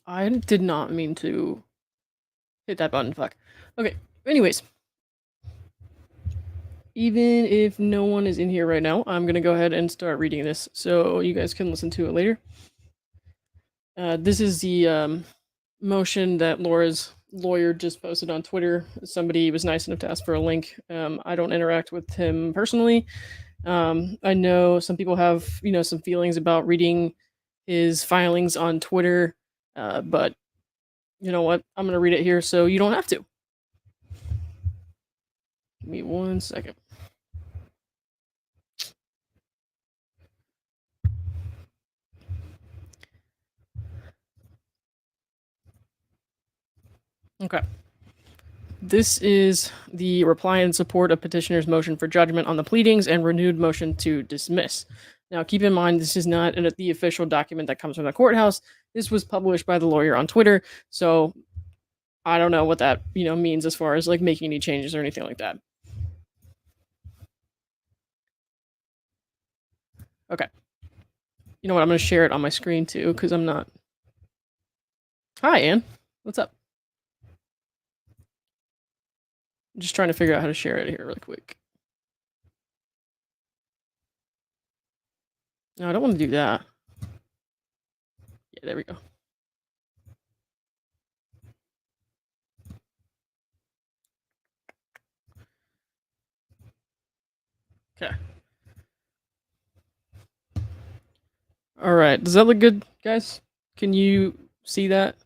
I did not mean to hit that button, fuck. Okay, anyways. Even if no one is in here right now, I'm gonna go ahead and start reading this so you guys can listen to it later. This is the motion that Laura's lawyer just posted on Twitter. Somebody was nice enough to ask for a link. I don't interact with him personally. I know some people have, some feelings about reading his filings on Twitter, but you know what? I'm gonna read it here so you don't have to. Give me 1 second. Okay. This is the reply in support of petitioner's motion for judgment on the pleadings and renewed motion to dismiss. Now, keep in mind, this is not the official document that comes from the courthouse. This was published by the lawyer on Twitter, so I don't know what that means as far as like making any changes or anything like that. Okay. You know what? I'm going to share it on my screen too because I'm not. Hi, Anne. What's up? I'm just trying to figure out how to share it here really quick. No, I don't want to do that. Yeah, there we go. Okay. All right. Does that look good, guys? Can you see that?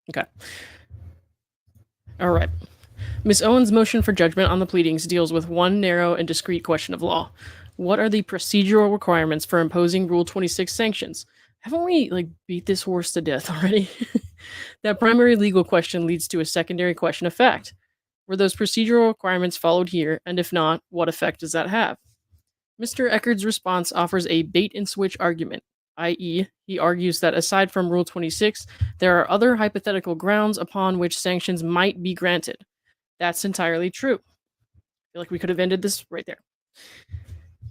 Okay. All right. Ms. Owens' motion for judgment on the pleadings deals with one narrow and discrete question of law. What are the procedural requirements for imposing Rule 26 sanctions? Haven't we beat this horse to death already? That primary legal question leads to a secondary question of fact. Were those procedural requirements followed here, and if not, what effect does that have? Mr. Echard's response offers a bait and switch argument, i.e., he argues that aside from Rule 26, there are other hypothetical grounds upon which sanctions might be granted. That's entirely true. I feel like we could have ended this right there.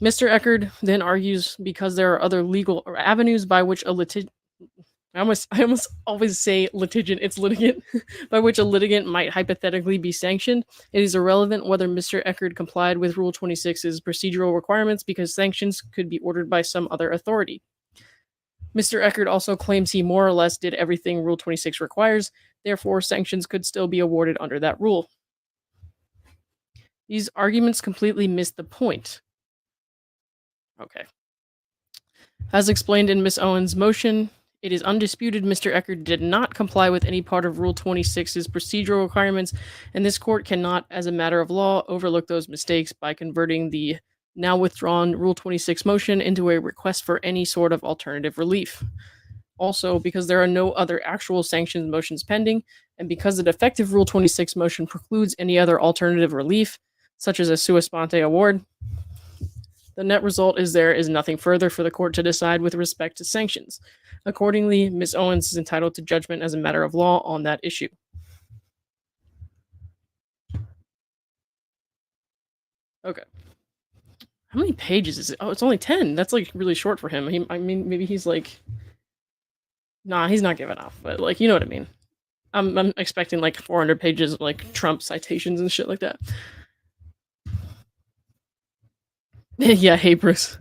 Mr. Echard then argues because there are other legal avenues by which a litigant, I almost always say litigant, it's litigant, by which a litigant might hypothetically be sanctioned. It is irrelevant whether Mr. Echard complied with Rule 26's procedural requirements because sanctions could be ordered by some other authority. Mr. Echard also claims he more or less did everything Rule 26 requires, therefore sanctions could still be awarded under that rule. These arguments completely miss the point. Okay. As explained in Ms. Owens' motion, it is undisputed Mr. Echard did not comply with any part of Rule 26's procedural requirements, and this court cannot, as a matter of law, overlook those mistakes by converting the now withdrawn Rule 26 motion into a request for any sort of alternative relief. Also, because there are no other actual sanctions motions pending, and because the defective Rule 26 motion precludes any other alternative relief, such as a sua sponte award, the net result is there is nothing further for the court to decide with respect to sanctions. Accordingly, Ms. Owens is entitled to judgment as a matter of law on that issue. Okay. How many pages is it? Oh, it's only 10. That's really short for him. I mean, maybe he's nah, he's not giving up, but you know what I mean. I'm expecting 400 pages of Trump citations and shit like that. Yeah, hey Bruce.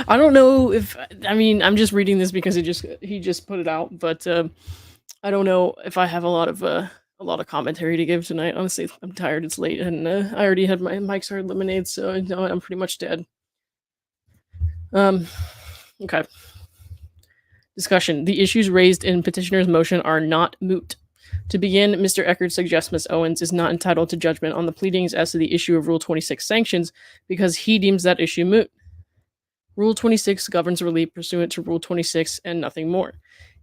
I don't know if I'm just reading this because he just put it out, but I don't know if I have a lot of commentary to give tonight. Honestly, I'm tired. It's late, and I already had my Mike's Hard Lemonade, so I'm pretty much dead. Okay. Discussion. The issues raised in petitioner's motion are not moot. To begin, Mr. Echard suggests Ms. Owens is not entitled to judgment on the pleadings as to the issue of Rule 26 sanctions because he deems that issue moot. Rule 26 governs relief pursuant to Rule 26 and nothing more.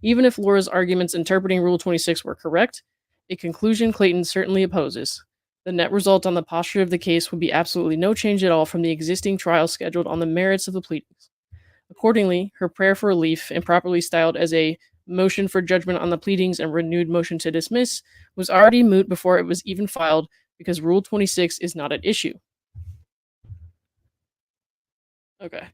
Even if Laura's arguments interpreting Rule 26 were correct, a conclusion Clayton certainly opposes. The net result on the posture of the case would be absolutely no change at all from the existing trial scheduled on the merits of the pleadings. Accordingly, her prayer for relief, improperly styled as a motion for judgment on the pleadings and renewed motion to dismiss, was already moot before it was even filed because Rule 26 is not at issue. Okay.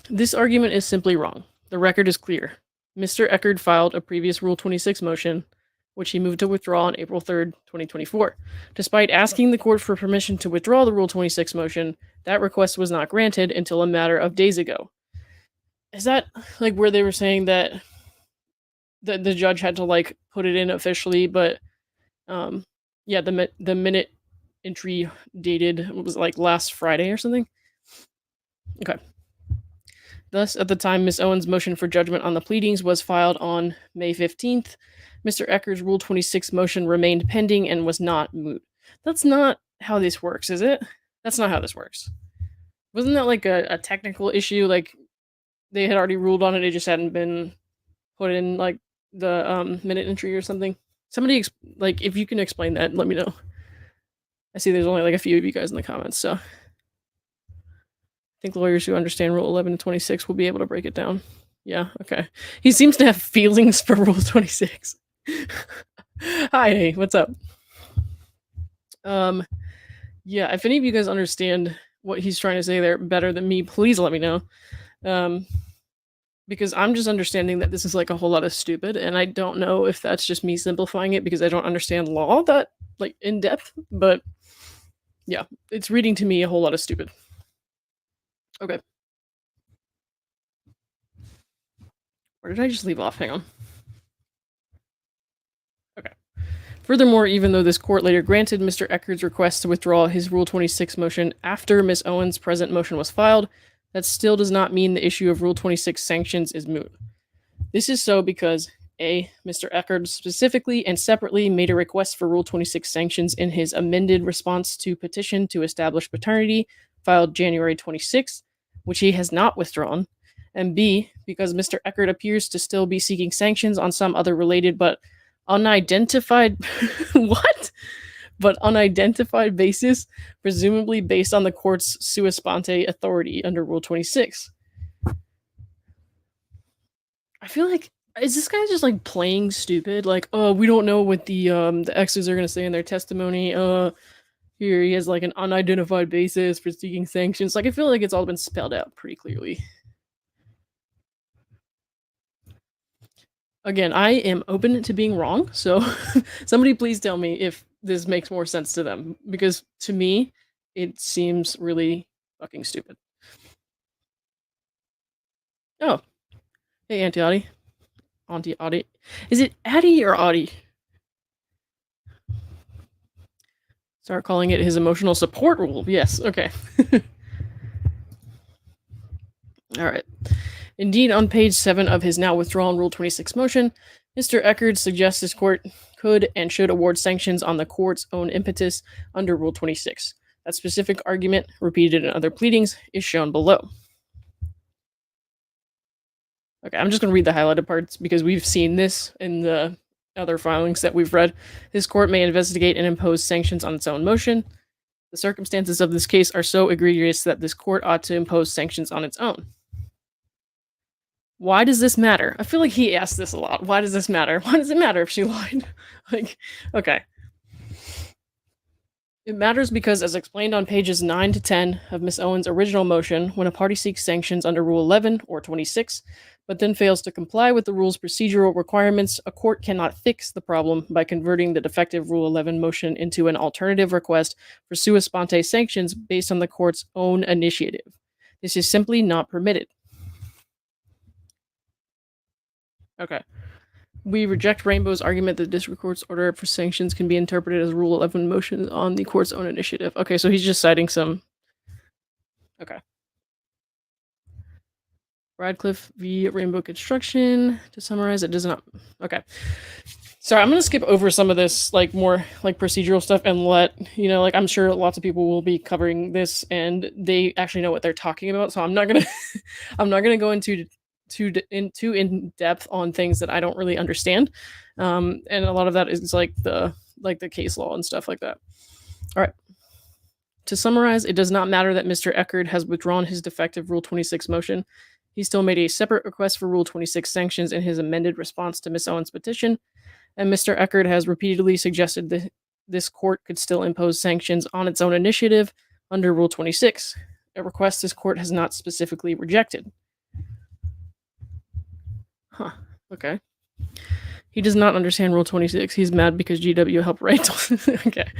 This argument is simply wrong. The record is clear. Mr. Echard filed a previous Rule 26 motion, which he moved to withdraw on April 3rd, 2024. Despite asking the court for permission to withdraw the Rule 26 motion, that request was not granted until a matter of days ago. Is that like where they were saying that the judge had to like put it in officially, but yeah, the minute entry dated was like last Friday or something? Okay. Thus, at the time Ms. Owens' motion for judgment on the pleadings was filed on May 15th, Mr. Echard's Rule 26 motion remained pending and was not moot. That's not how this works, is it? That's not how this works. Wasn't that like a technical issue? Like they had already ruled on it, it just hadn't been put in like the minute entry or something? Somebody, like, if you can explain that, let me know. I see there's only like a few of you guys in the comments, so I think lawyers who understand Rule 11 and 26 will be able to break it down. Yeah, okay. He seems to have feelings for Rule 26. Hi, what's up? Yeah, if any of you guys understand what he's trying to say there better than me, please let me know. Because I'm just understanding that this is like a whole lot of stupid, and I don't know if that's just me simplifying it because I don't understand law that like in depth, but yeah, it's reading to me a whole lot of stupid. Okay. Where did I just leave off? Hang on. Okay. Furthermore, even though this court later granted Mr. Echard's request to withdraw his Rule 26 motion after Ms. Owens' present motion was filed, that still does not mean the issue of Rule 26 sanctions is moot. This is so because A, Mr. Echard specifically and separately made a request for Rule 26 sanctions in his amended response to petition to establish paternity filed January 26th, which he has not withdrawn, and B, because Mr. Echard appears to still be seeking sanctions on some other related but unidentified what? But unidentified basis, presumably based on the court's sua sponte authority under Rule 26. I feel like, is this guy just like playing stupid? Like, oh, we don't know what the exes are gonna say in their testimony. Here he has like an unidentified basis for seeking sanctions. Like, I feel like it's all been spelled out pretty clearly. Again, I am open to being wrong, so somebody please tell me if this makes more sense to them, because to me, it seems really fucking stupid. Oh, hey, Auntie Audie. Auntie Audie. Is it Addie or Audie? Start calling it his emotional support rule. Yes, okay. All right. Indeed, on page 7 of his now withdrawn Rule 26 motion, Mr. Echard suggests this court could and should award sanctions on the court's own impetus under Rule 26. That specific argument, repeated in other pleadings, is shown below. Okay, I'm just going to read the highlighted parts because we've seen this in the other filings that we've read. This court may investigate and impose sanctions on its own motion. The circumstances of this case are so egregious that this court ought to impose sanctions on its own. Why does this matter? I feel like he asked this a lot. Why does this matter? Why does it matter if she lied? Like, okay. It matters because, as explained on pages 9 to 10 of Ms. Owens' original motion, when a party seeks sanctions under Rule 11 or 26, but then fails to comply with the rule's procedural requirements, a court cannot fix the problem by converting the defective Rule 11 motion into an alternative request for sua sponte sanctions based on the court's own initiative. This is simply not permitted. Okay. We reject Rainbow's argument that district court's order for sanctions can be interpreted as Rule 11 motion on the court's own initiative. Okay, so he's just citing some... Okay. Radcliffe v. Rainbow Construction. To summarize, it does not... Okay. Sorry, I'm going to skip over some of this, like, more, like, procedural stuff and let, you know, like, I'm sure lots of people will be covering this and they actually know what they're talking about, so I'm not going to... I'm not going to go into too in depth on things that I don't really understand, and a lot of that is like the case law and stuff like that. All right, To summarize, it does not matter that Mr. Echard has withdrawn his defective Rule 26 motion. He still made a separate request for Rule 26 sanctions in his amended response to Ms. Owens' petition, and Mr. Echard has repeatedly suggested that this court could still impose sanctions on its own initiative under Rule 26, a request this court has not specifically rejected. Huh, okay. He does not understand Rule 26. He's mad because GW helped write. Okay.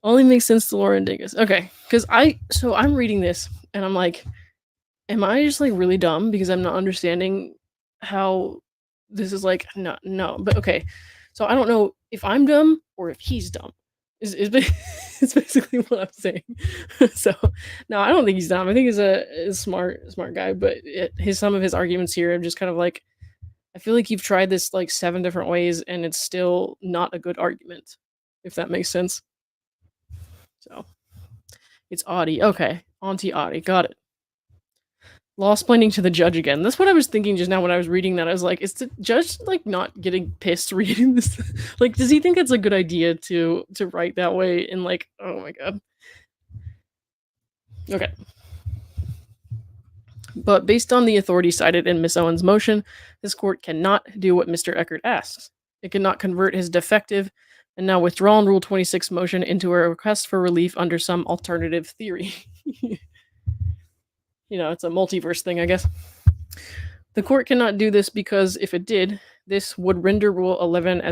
Only makes sense to Laura and Dingus. Okay, because I'm reading this and I'm like, am I just like really dumb because I'm not understanding how this is like no, but okay. So I don't know if I'm dumb or if he's dumb. Is it's basically what I'm saying. So no, I don't think he's dumb. I think he's a smart guy, but some of his arguments here are just kind of like, I feel like you've tried this like 7 different ways and it's still not a good argument, if that makes sense. So it's Audie. Okay. Auntie Audie. Got it. Law explaining to the judge again. That's what I was thinking just now when I was reading that. I was like, is the judge like not getting pissed reading this? Like, does he think it's a good idea to write that way? And like, oh my god. Okay. But based on the authority cited in Miss Owens' motion, this court cannot do what Mr. Echard asks. It cannot convert his defective and now withdrawn Rule 26 motion into a request for relief under some alternative theory. It's a multiverse thing, I guess. The court cannot do this because if it did, this would render Rule 11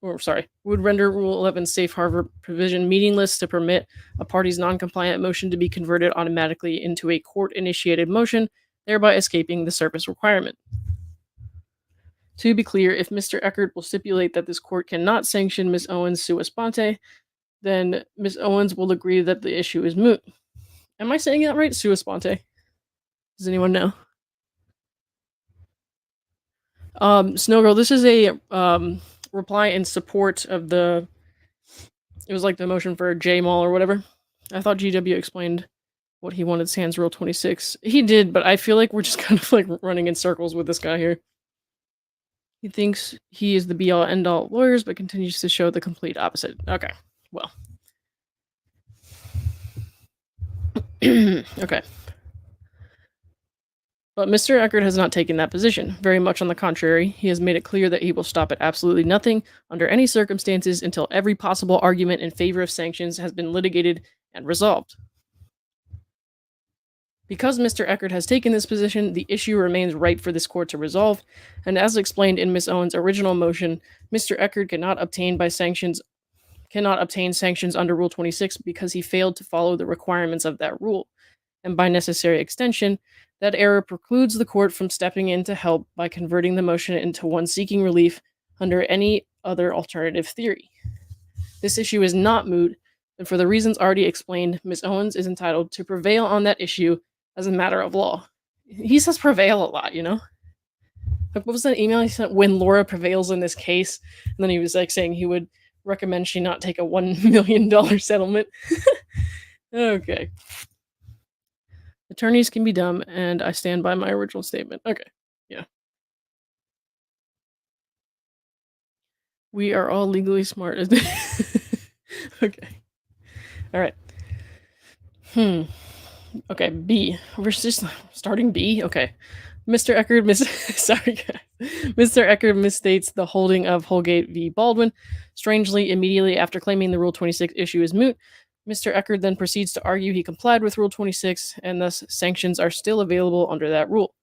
would render Rule 11 safe harbor provision meaningless to permit a party's non-compliant motion to be converted automatically into a court-initiated motion, thereby escaping the service requirement. To be clear, if Mr. Echard will stipulate that this court cannot sanction Ms. Owens sua sponte, then Ms. Owens will agree that the issue is moot. Am I saying that right? Sua sponte? Does anyone know? Snowgirl, this is a reply in support of it was like the motion for J-Mall or whatever. I thought GW explained what he wanted sans Rule 26. He did, but I feel like we're just kind of like running in circles with this guy here. He thinks he is the be-all end-all lawyers, but continues to show the complete opposite. Okay, well. Okay. But Mr. Echard has not taken that position. Very much on the contrary, he has made it clear that he will stop at absolutely nothing under any circumstances until every possible argument in favor of sanctions has been litigated and resolved. Because Mr. Echard has taken this position, the issue remains ripe for this court to resolve, and as explained in Ms. Owens' original motion, Mr. Echard cannot obtain sanctions under Rule 26 because he failed to follow the requirements of that rule, and by necessary extension, that error precludes the court from stepping in to help by converting the motion into one seeking relief under any other alternative theory. This issue is not moot, and for the reasons already explained, Ms. Owens is entitled to prevail on that issue as a matter of law. He says prevail a lot, Like, what was that email he sent? When Laura prevails in this case, and then he was like saying he would recommend she not take a $1 million settlement. Okay. Attorneys can be dumb, and I stand by my original statement. Okay, yeah. We are all legally smart. Okay. All right. Okay, B. We're just starting B? Okay. Mr. Echard Mr. Echard misstates the holding of Holgate v. Baldwin. Strangely, immediately after claiming the Rule 26 issue is moot, Mr. Echard then proceeds to argue he complied with Rule 26, and thus sanctions are still available under that rule.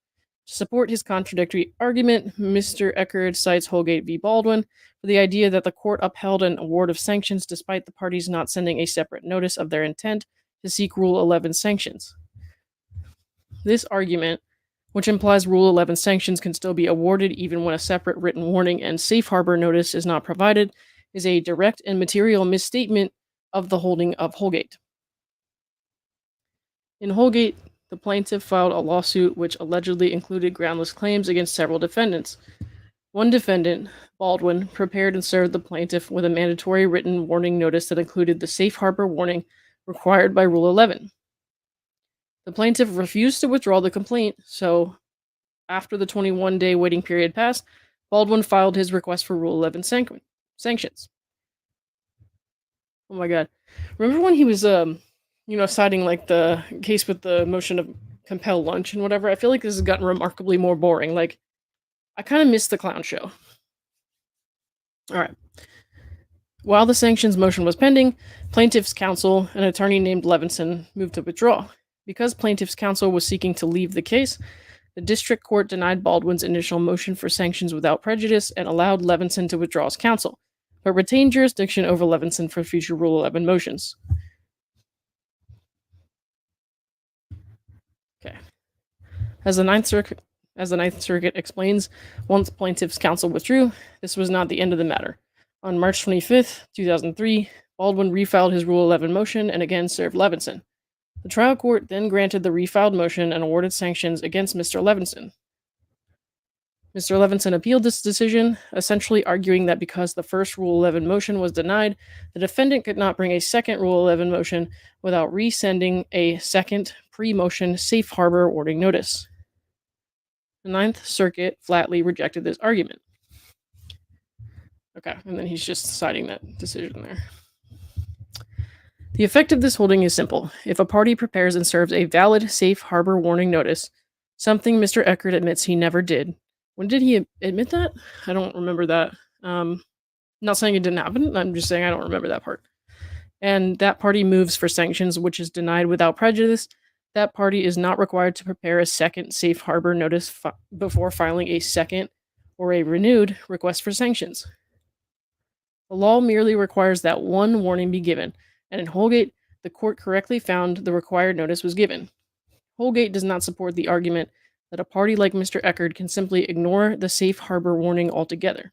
To support his contradictory argument, Mr. Echard cites Holgate v. Baldwin for the idea that the court upheld an award of sanctions despite the parties not sending a separate notice of their intent to seek Rule 11 sanctions. This argument, which implies Rule 11 sanctions can still be awarded even when a separate written warning and safe harbor notice is not provided, is a direct and material misstatement of the holding of Holgate. In Holgate, the plaintiff filed a lawsuit which allegedly included groundless claims against several defendants. One defendant, Baldwin, prepared and served the plaintiff with a mandatory written warning notice that included the safe harbor warning required by Rule 11. The plaintiff refused to withdraw the complaint, so after the 21-day waiting period passed, Baldwin filed his request for Rule 11 sanctions. Oh my god. Remember when he was citing like the case with the motion of compel lunch and whatever, I feel like this has gotten remarkably more boring. Like, I kind of miss the clown show. All right. While the sanctions motion was pending, plaintiff's counsel, an attorney named Levinson, moved to withdraw. Because plaintiff's counsel was seeking to leave the case, the district court denied Baldwin's initial motion for sanctions without prejudice and allowed Levinson to withdraw as counsel, but retained jurisdiction over Levinson for future Rule 11 motions. Okay. As the Ninth Circuit explains, once plaintiff's counsel withdrew, this was not the end of the matter. On March 25th, 2003, Baldwin refiled his Rule 11 motion and again served Levinson. The trial court then granted the refiled motion and awarded sanctions against Mr. Levinson. Mr. Levinson appealed this decision, essentially arguing that because the first Rule 11 motion was denied, the defendant could not bring a second Rule 11 motion without resending a second pre-motion safe harbor warning notice. The Ninth Circuit flatly rejected this argument. Okay, and then he's just citing that decision there. The effect of this holding is simple. If a party prepares and serves a valid safe harbor warning notice, something Mr. Echard admits he never did. When did he admit that? I don't remember that. Not saying it didn't happen. I'm just saying I don't remember that part. And that party moves for sanctions, which is denied without prejudice. That party is not required to prepare a second safe harbor notice before filing a second or a renewed request for sanctions. The law merely requires that one warning be given, and in Holgate, the court correctly found the required notice was given. Holgate does not support the argument that a party like Mr. Echard can simply ignore the safe harbor warning altogether.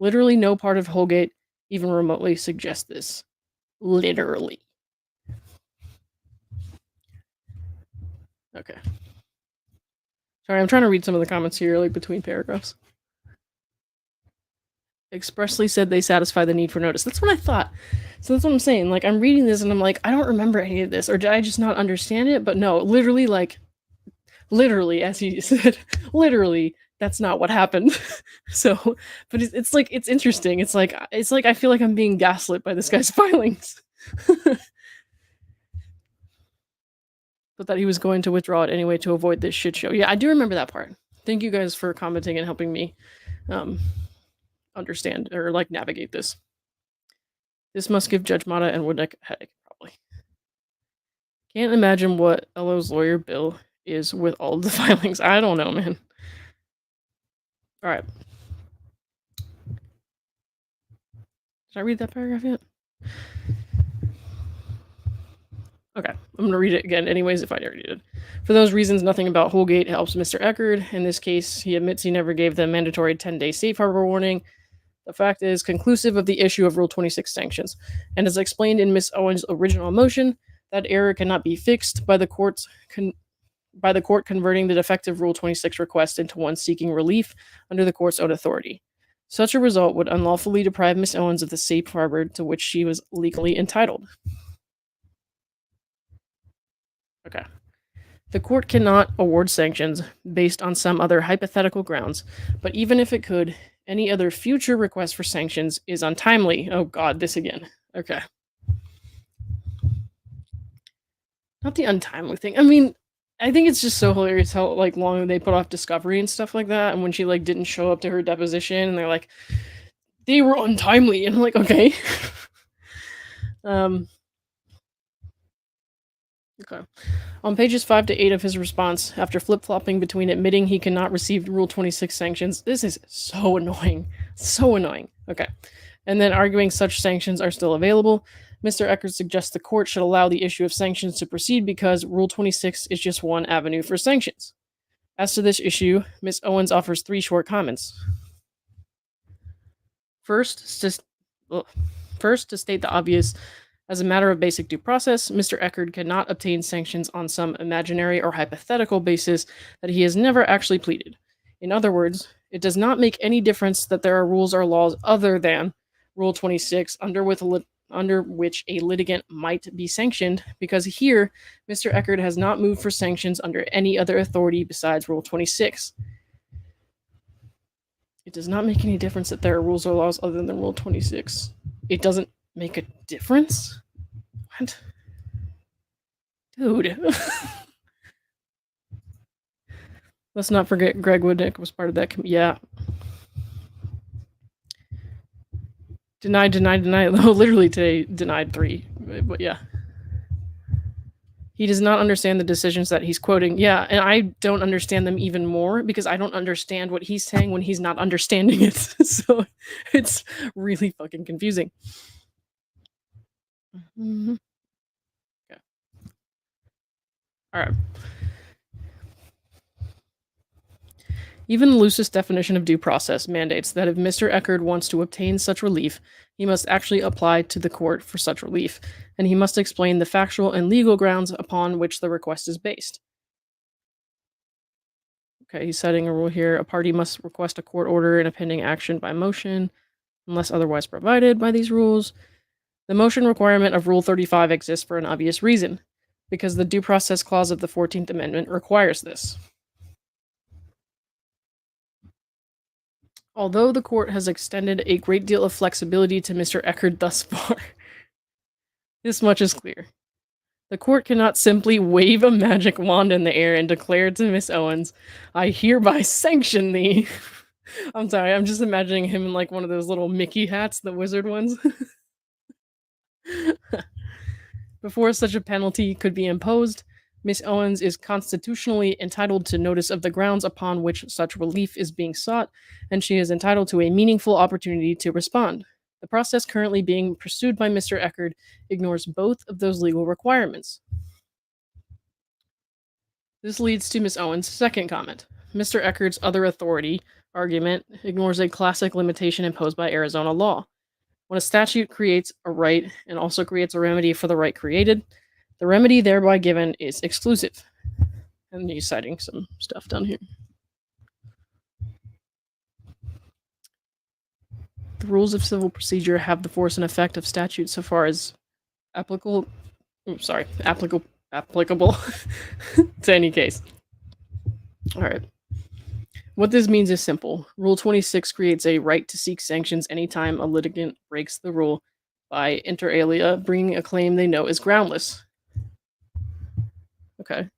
Literally no part of Holgate even remotely suggests this. Literally. Okay. Sorry, I'm trying to read some of the comments here, like between paragraphs. Expressly said they satisfy the need for notice. That's what I thought. So that's what I'm saying. Like, I'm reading this and I'm like, I don't remember any of this, or did I just not understand it? But no, literally, as he said, literally, that's not what happened. So, but it's like, it's interesting. It's like I feel like I'm being gaslit by this guy's filings. But that he was going to withdraw it anyway to avoid this shit show. Yeah, I do remember that part. Thank you guys for commenting and helping me understand or like navigate this. This must give Judge Mata and Woodneck a headache, probably. Can't imagine what Elo's lawyer Bill is with all of the filings. I don't know, man. All right. Did I read that paragraph yet? Okay, I'm going to read it again anyways if I already did. For those reasons, nothing about Holgate helps Mr. Echard. In this case, he admits he never gave the mandatory 10-day safe harbor warning. The fact is conclusive of the issue of Rule 26 sanctions, and as explained in Ms. Owens' original motion, that error cannot be fixed by the court converting the defective Rule 26 request into one seeking relief under the court's own authority. Such a result would unlawfully deprive Ms. Owens of the safe harbor to which she was legally entitled. Okay. The court cannot award sanctions based on some other hypothetical grounds, but even if it could, any other future request for sanctions is untimely. Oh god, this again. Okay. Not the untimely thing. I mean, I think it's just so hilarious how like long they put off discovery and stuff like that, and when she like didn't show up to her deposition, and they're like, they were untimely, and I'm like, okay. Okay. On pages 5 to 8 of his response, after flip-flopping between admitting he cannot receive Rule 26 sanctions, this is so annoying. So annoying. Okay. And then arguing such sanctions are still available, Mr. Echard suggests the court should allow the issue of sanctions to proceed because Rule 26 is just one avenue for sanctions. As to this issue, Ms. Owens offers 3 short comments. First, to state the obvious, as a matter of basic due process, Mr. Echard cannot obtain sanctions on some imaginary or hypothetical basis that he has never actually pleaded. In other words, it does not make any difference that there are rules or laws other than Rule 26 under which a litigant might be sanctioned, because here, Mr. Echard has not moved for sanctions under any other authority besides Rule 26. It does not make any difference that there are rules or laws other than Rule 26. It doesn't make a difference? What? Dude. Let's not forget Greg Woodnick was part of that. Yeah. Denied. Literally today, denied 3. But yeah. He does not understand the decisions that he's quoting. Yeah, and I don't understand them even more because I don't understand what he's saying when he's not understanding it. So it's really fucking confusing. Mm-hmm. Okay. All right. Even the loosest definition of due process mandates that if Mr. Echard wants to obtain such relief, he must actually apply to the court for such relief, and he must explain the factual and legal grounds upon which the request is based. Okay, he's setting a rule here. A party must request a court order in a pending action by motion, unless otherwise provided by these rules. The motion requirement of Rule 35 exists for an obvious reason, because the Due Process Clause of the 14th Amendment requires this. Although the court has extended a great deal of flexibility to Mr. Echard thus far, this much is clear. The court cannot simply wave a magic wand in the air and declare to Miss Owens, I hereby sanction thee. I'm sorry, I'm just imagining him in like one of those little Mickey hats, the wizard ones. Before such a penalty could be imposed, Miss Owens is constitutionally entitled to notice of the grounds upon which such relief is being sought, and she is entitled to a meaningful opportunity to respond. The process currently being pursued by Mr. Echard ignores both of those legal requirements. This leads to Miss Owens' second comment. Mr. Echard's other authority argument ignores a classic limitation imposed by Arizona law. When a statute creates a right and also creates a remedy for the right created, the remedy thereby given is exclusive. And he's citing some stuff down here. The rules of civil procedure have the force and effect of statute so far as applicable to any case. All right. What this means is simple. Rule 26 creates a right to seek sanctions anytime a litigant breaks the rule by, inter alia, bringing a claim they know is groundless. Okay.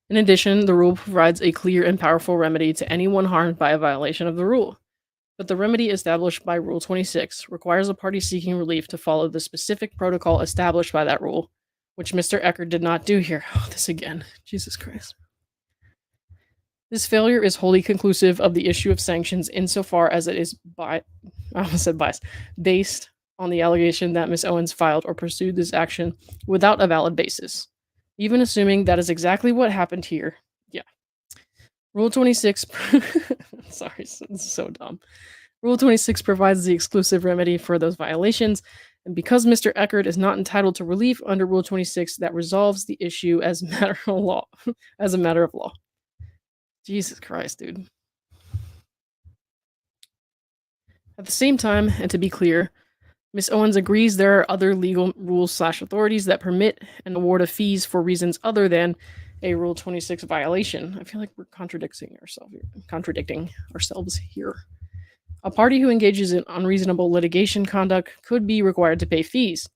In addition, the rule provides a clear and powerful remedy to anyone harmed by a violation of the rule. But the remedy established by Rule 26 requires a party seeking relief to follow the specific protocol established by that rule, which Mr. Echard did not do here. Oh, this again. Jesus Christ. This failure is wholly conclusive of the issue of sanctions insofar as it is based on the allegation that Ms. Owens filed or pursued this action without a valid basis. Even assuming that is exactly what happened here. Yeah. Rule 26 sorry, this is so dumb. Rule 26 provides the exclusive remedy for those violations, and because Mr. Echard is not entitled to relief under Rule 26, that resolves the issue as a matter of law. Jesus Christ, dude. At the same time, and to be clear, Ms. Owens agrees there are other legal rules/authorities that permit an award of fees for reasons other than a Rule 26 violation. I feel like we're contradicting ourselves here. A party who engages in unreasonable litigation conduct could be required to pay fees,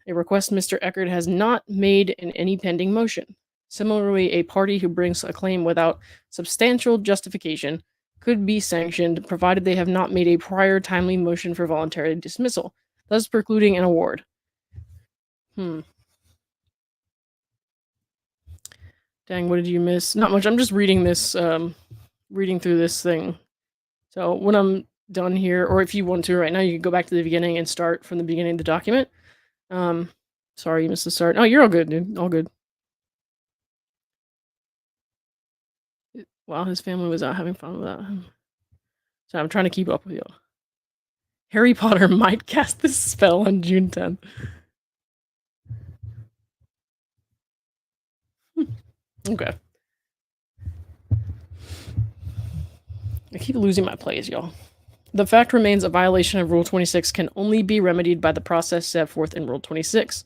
a request Mr. Echard has not made in any pending motion. Similarly, a party who brings a claim without substantial justification could be sanctioned, provided they have not made a prior timely motion for voluntary dismissal, thus precluding an award. Dang, what did you miss? Not much. I'm just reading this, reading through this thing. So when I'm done here, or if you want to right now, you can go back to the beginning and start from the beginning of the document. Sorry, you missed the start. Oh, you're all good, dude. All good. Wow, his family was out having fun with that. So I'm trying to keep up with y'all. Harry Potter might cast this spell on June 10th. Okay. I keep losing my plays, y'all. The fact remains a violation of Rule 26 can only be remedied by the process set forth in Rule 26.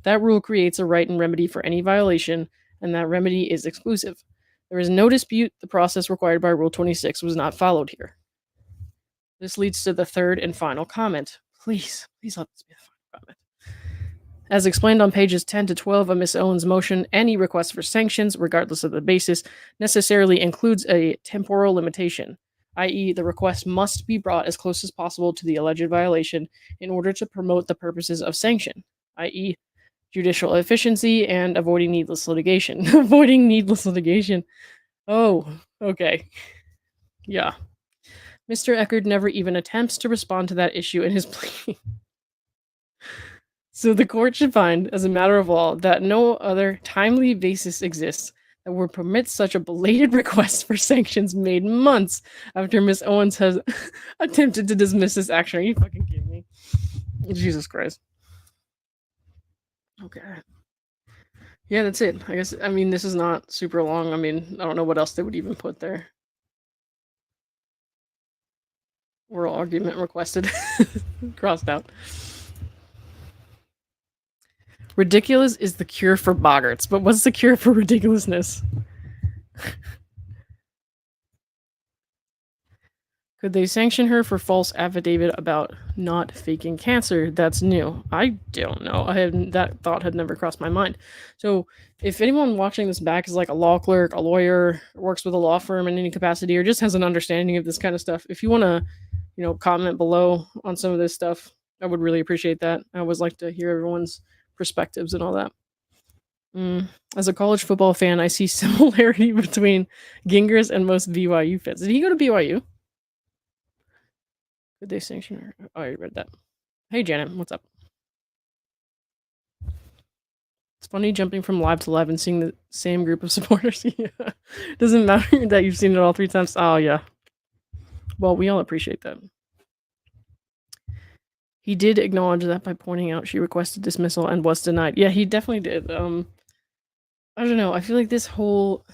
That rule creates a right and remedy for any violation, and that remedy is exclusive. There is no dispute the process required by Rule 26 was not followed here. This leads to the third and final comment. Please let this be the final comment. As explained on pages 10 to 12 of Ms. Owens' motion, any request for sanctions, regardless of the basis, necessarily includes a temporal limitation, i.e., the request must be brought as close as possible to the alleged violation in order to promote the purposes of sanction, i.e., judicial efficiency and avoiding needless litigation. Avoiding needless litigation. Oh, okay. Yeah. Mr. Echard never even attempts to respond to that issue in his plea. So the court should find, as a matter of law, that no other timely basis exists that would permit such a belated request for sanctions made months after Miss Owens has attempted to dismiss this action. Are you fucking kidding me? Jesus Christ. Okay. Yeah, that's it. I guess, I mean, this is not super long. I mean, I don't know what else they would even put there. Oral argument requested. Crossed out. Ridiculous is the cure for boggarts, but what's the cure for ridiculousness? Could they sanction her for false affidavit about not faking cancer? That's new. I don't know. That thought had never crossed my mind. So, if anyone watching this back is like a law clerk, a lawyer, works with a law firm in any capacity, or just has an understanding of this kind of stuff, if you want to, comment below on some of this stuff, I would really appreciate that. I always like to hear everyone's perspectives and all that. As a college football fan, I see similarity between Gingras and most BYU fans. Did he go to BYU? Could they sanction her? Oh, I read that. Hey, Janet, what's up? It's funny jumping from live to live and seeing the same group of supporters. Yeah. Doesn't matter that you've seen it all 3 times. Oh, yeah. Well, we all appreciate that. He did acknowledge that by pointing out she requested dismissal and was denied. Yeah, he definitely did. I don't know. I feel like this whole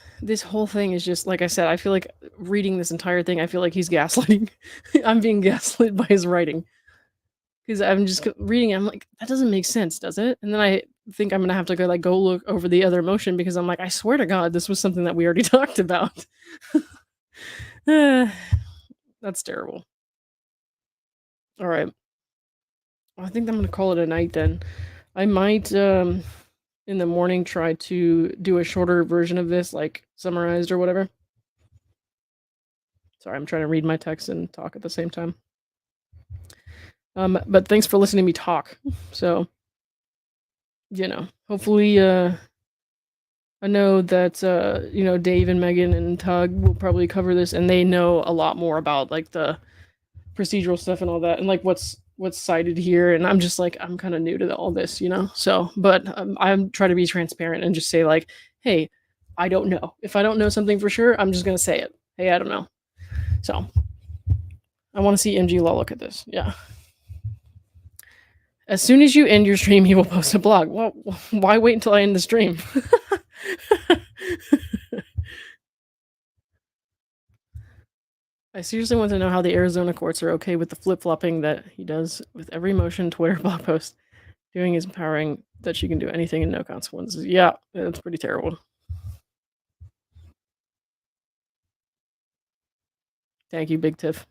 thing is just, like I said, I feel like reading this entire thing, I feel like he's gaslighting. I'm being gaslit by his writing. Because I'm just reading it, I'm like, that doesn't make sense, does it? And then I think I'm gonna have to go look over the other motion because I'm like, I swear to God, this was something that we already talked about. That's terrible. All right. I think I'm gonna call it a night then. I might in the morning try to do a shorter version of this, like summarized or whatever. Sorry, I'm trying to read my text and talk at the same time. But thanks for listening to me talk. So, hopefully, I know that Dave and Megan and Tug will probably cover this, and they know a lot more about like the procedural stuff and all that, and like what's cited here. And I'm just like, I'm kind of new to all this, So, but I'm trying to be transparent and just say like, hey, I don't know. If I don't know something for sure, I'm just gonna say it. Hey, I don't know. So, I want to see MG Law look at this. Yeah. As soon as you end your stream, he will post a blog. Well, why wait until I end the stream? I seriously want to know how the Arizona courts are okay with the flip-flopping that he does with every motion Twitter blog post. Doing is empowering that she can do anything and no consequences. Yeah, that's pretty terrible. Thank you, Big Tiff.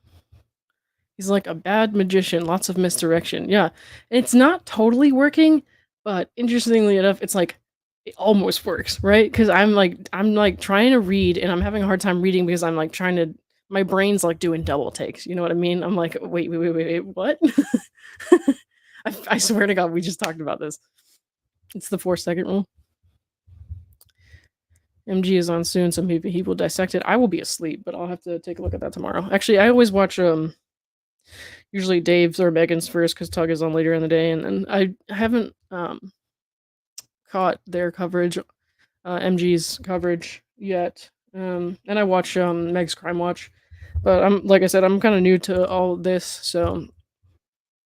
He's like a bad magician, lots of misdirection. Yeah, it's not totally working, but interestingly enough, it's like it almost works, right? Because I'm like trying to read, and I'm having a hard time reading because I'm like trying to. My brain's like doing double takes. You know what I mean? I'm like, wait, what? I swear to God, we just talked about this. It's the 4-second rule. MG is on soon, so maybe he will dissect it. I will be asleep, but I'll have to take a look at that tomorrow. Actually, I always watch usually Dave's or Megan's first because Tug is on later in the day, and I haven't caught their coverage, MG's coverage yet. And I watch Meg's Crime Watch, but I'm like I said, I'm kind of new to all this, so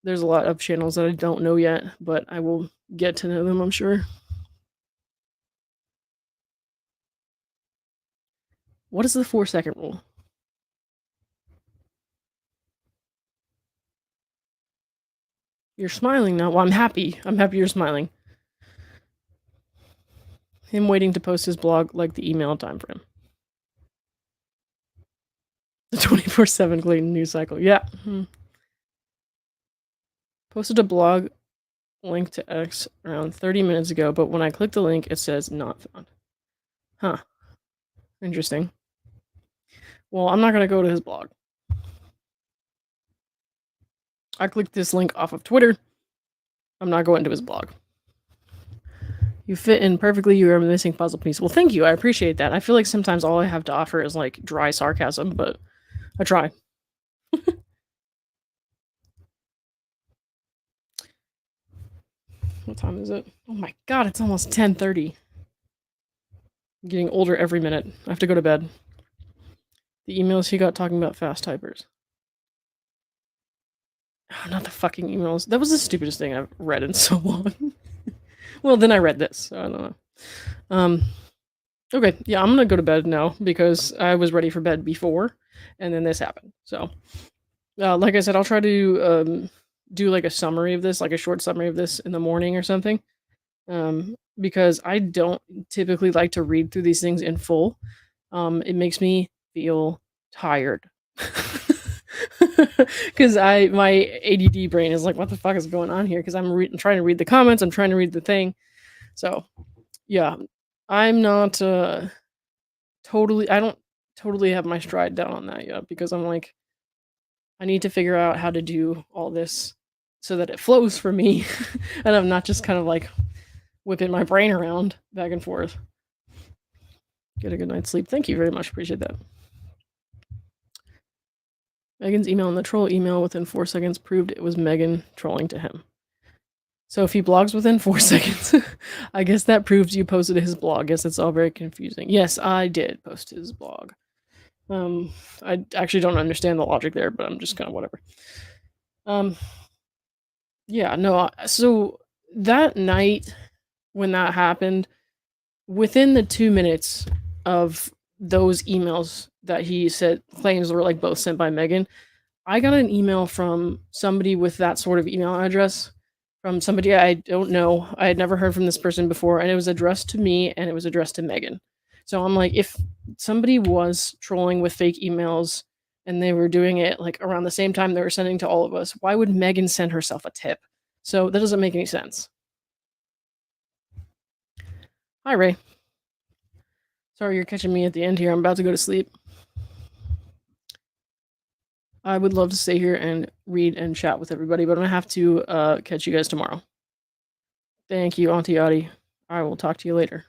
there's a lot of channels that I don't know yet, but I will get to know them, I'm sure. What is the 4-second rule? You're smiling now. Well, I'm happy. I'm happy you're smiling. Him waiting to post his blog like the email time frame. The 24/7 Clayton news cycle. Yeah. Posted a blog link to X around 30 minutes ago, but when I click the link, it says not found. Huh. Interesting. Well, I'm not going to go to his blog. I clicked this link off of Twitter. I'm not going to his blog. You fit in perfectly. You are a missing puzzle piece. Well, thank you. I appreciate that. I feel like sometimes all I have to offer is like dry sarcasm, but I try. What time is it? Oh my god, it's almost 10:30. I'm getting older every minute. I have to go to bed. The emails he got talking about fast typers. Oh, not the fucking emails. That was the stupidest thing I've read in so long. Well, then I read this, so I don't know. Okay, yeah, I'm gonna go to bed now because I was ready for bed before, and then this happened. So, like I said, I'll try to do like a summary of this, like a short summary of this in the morning or something. Because I don't typically like to read through these things in full. It makes me feel tired. Because my ADD brain is like, what the fuck is going on here? Because I'm trying to read the comments, I'm trying to read the thing. So, yeah, I'm not totally. I don't totally have my stride down on that yet because I'm like, I need to figure out how to do all this so that it flows for me, and I'm not just kind of like whipping my brain around back and forth. Get a good night's sleep. Thank you very much. Appreciate that. Megan's email and the troll email within 4 seconds proved it was Megan trolling to him. So if he blogs within 4 seconds, I guess that proves you posted his blog. Guess it's all very confusing. Yes, I did post his blog. I actually don't understand the logic there, but I'm just kind of whatever. Yeah, no. So that night when that happened, within the 2 minutes of those emails that he said claims were like both sent by Megan, I got an email from somebody with that sort of email address from somebody I don't know. I had never heard from this person before, and it was addressed to me and it was addressed to Megan. So I'm like, if somebody was trolling with fake emails and they were doing it like around the same time they were sending to all of us, why would Megan send herself a tip? So that doesn't make any sense. Hi, Ray. Sorry you're catching me at the end here. I'm about to go to sleep. I would love to stay here and read and chat with everybody, but I'm going to have to catch you guys tomorrow. Thank you, Auntie Audie. I will talk to you later.